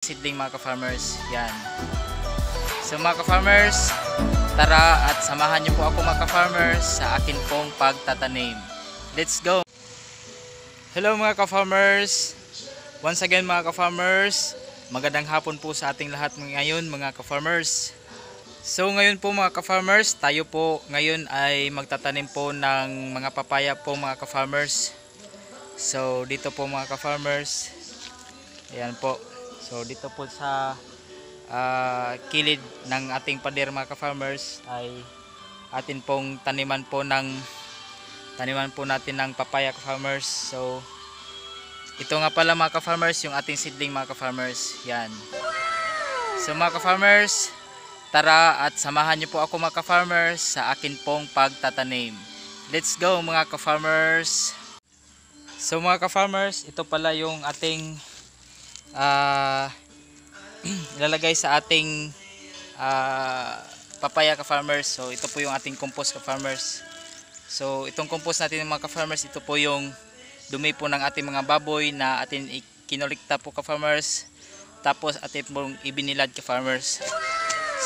Seedling mga ka-farmers, yan. So mga ka-farmers, tara at samahan niyo po ako mga ka-farmers sa akin pong pagtatanim. Let's go! Hello mga ka-farmers! Once again mga ka-farmers, magandang hapon po sa ating lahat ngayon mga ka-farmers. So ngayon po mga ka-farmers, tayo po ngayon ay magtatanim po ng mga papaya po mga ka-farmers. So dito po mga ka-farmers, ayan po. So dito po sa kilid ng ating pader mga ka-farmers ay atin pong taniman po natin ng papaya ka-farmers. So ito nga pala mga ka-farmers yung ating seedling mga ka-farmers. Yan. So mga ka-farmers, tara at samahan niyo po ako mga ka-farmers sa akin pong pagtatanim. Let's go mga ka-farmers. So mga ka-farmers, ito pala yung ating ilalagay sa ating papaya ka-farmers. So ito po yung ating compost ka-farmers. So itong compost natin mga ka-farmers, ito po yung dumi po ng ating mga baboy na atin kinolikta po ka-farmers, tapos atin pong ibinilad ka-farmers.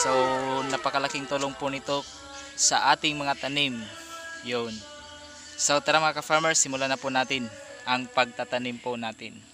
So napakalaking tulong po nito sa ating mga tanim. Yun. So tara mga ka-farmers, simulan na po natin ang pagtatanim po natin.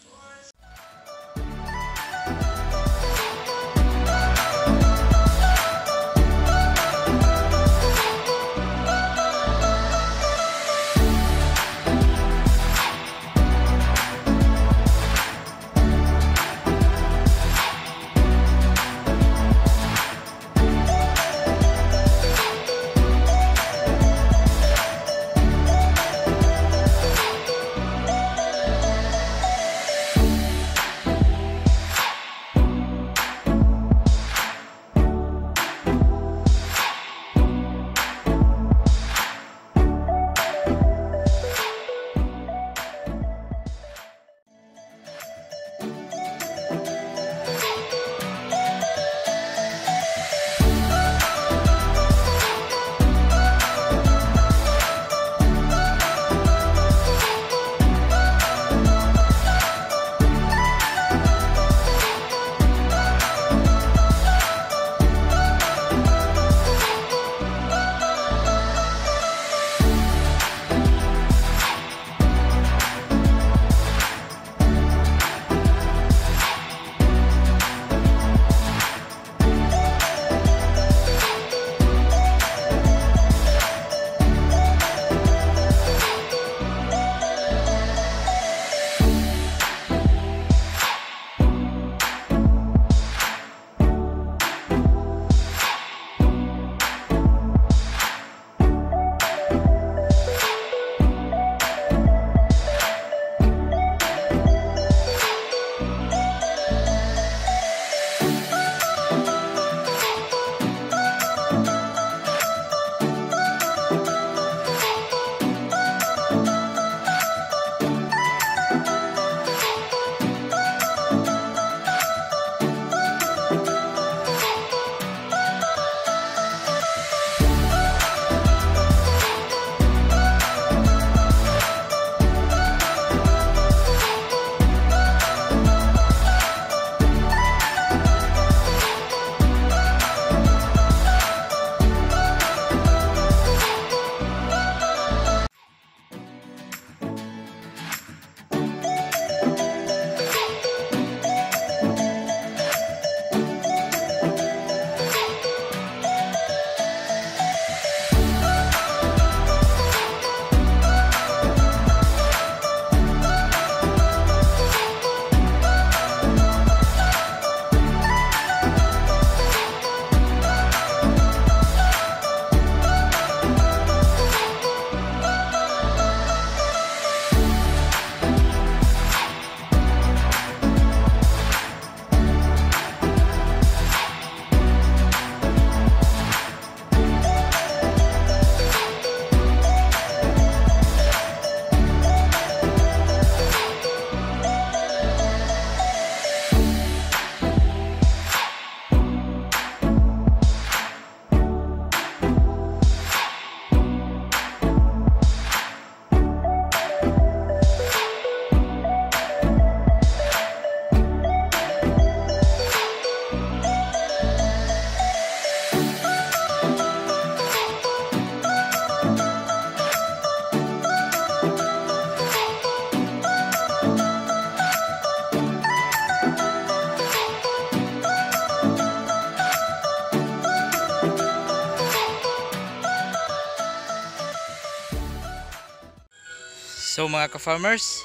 So mga ka-farmers,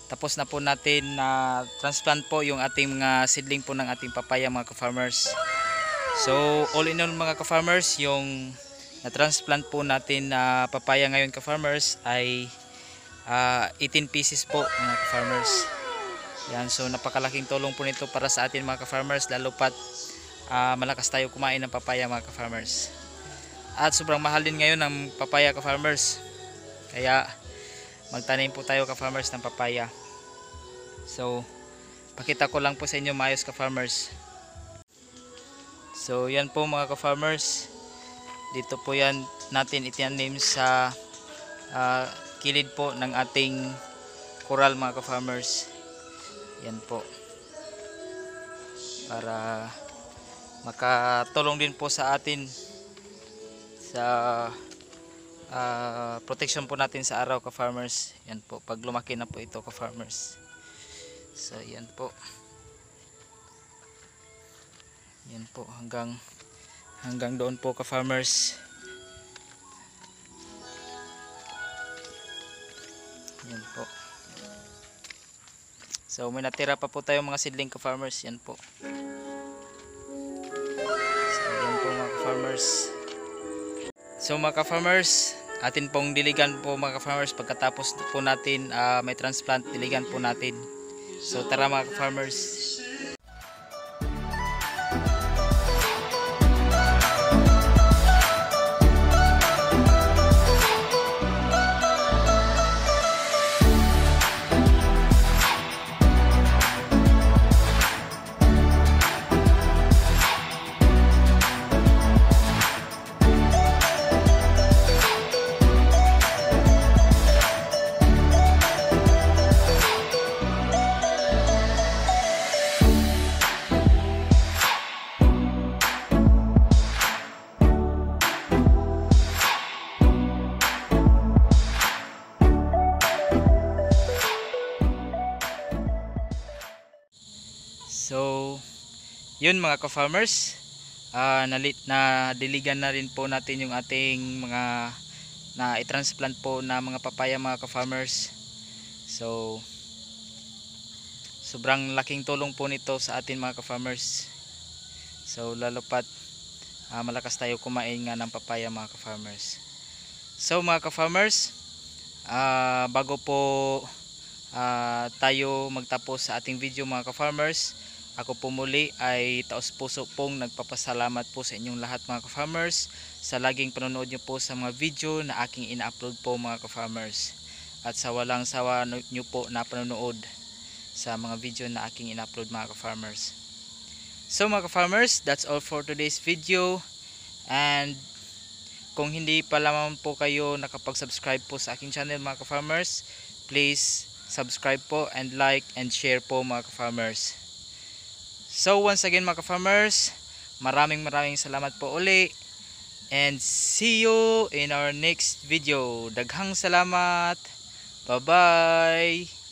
tapos na po natin na transplant po yung ating mga seedling po ng ating papaya mga ka-farmers. So all in all mga ka-farmers, yung na-transplant po natin na papaya ngayon ka-farmers ay 18 pieces po mga ka-farmers. Yan, so napakalaking tulong po nito para sa atin mga ka-farmers, lalo pat malakas tayo kumain ng papaya mga ka-farmers. At sobrang mahal din ngayon ng papaya ka-farmers. Kaya magtanim po tayo ka-farmers ng papaya. So pakita ko lang po sa inyo maayos ka-farmers. So yan po mga ka-farmers, dito po yan natin itinanim sa kilid po ng ating coral mga ka-farmers. Yan po, para makatulong din po sa atin sa protection po natin sa araw ka-farmers. Yan po, pag lumaki na po ito ka-farmers. So yan po, yan po hanggang doon po ka-farmers. Yan po. So may natira pa po tayong mga seedling ka-farmers. Yan po. So yan po mga ka-farmers. So mga ka-farmers, atin pong diligan po mga ka-farmers. Pagkatapos po natin may transplant, diligan po natin. So tara mga ka-farmers. So yun mga ka-farmers, diligan na rin po natin yung ating mga na i-transplant po na mga papaya mga ka-farmers. So sobrang laking tulong po nito sa atin mga ka-farmers. So lalo pat malakas tayo kumain nga ng papaya mga ka-farmers. So mga ka-farmers, bago po tayo magtapos sa ating video mga ka-farmers, ako po muli ay taos puso pong nagpapasalamat po sa inyong lahat mga ka-farmers sa laging panonood nyo po sa mga video na aking ina-upload po mga ka-farmers, at sa walang sawa nyo po na panonood sa mga video na aking ina-upload mga ka-farmers. So mga ka-farmers, that's all for today's video, and kung hindi pa lamang po kayo nakapag-subscribe po sa aking channel mga ka-farmers, please subscribe po and like and share po mga ka-farmers. So once again mga ka-farmers, maraming salamat po uli, and see you in our next video. Daghang salamat. Bye bye.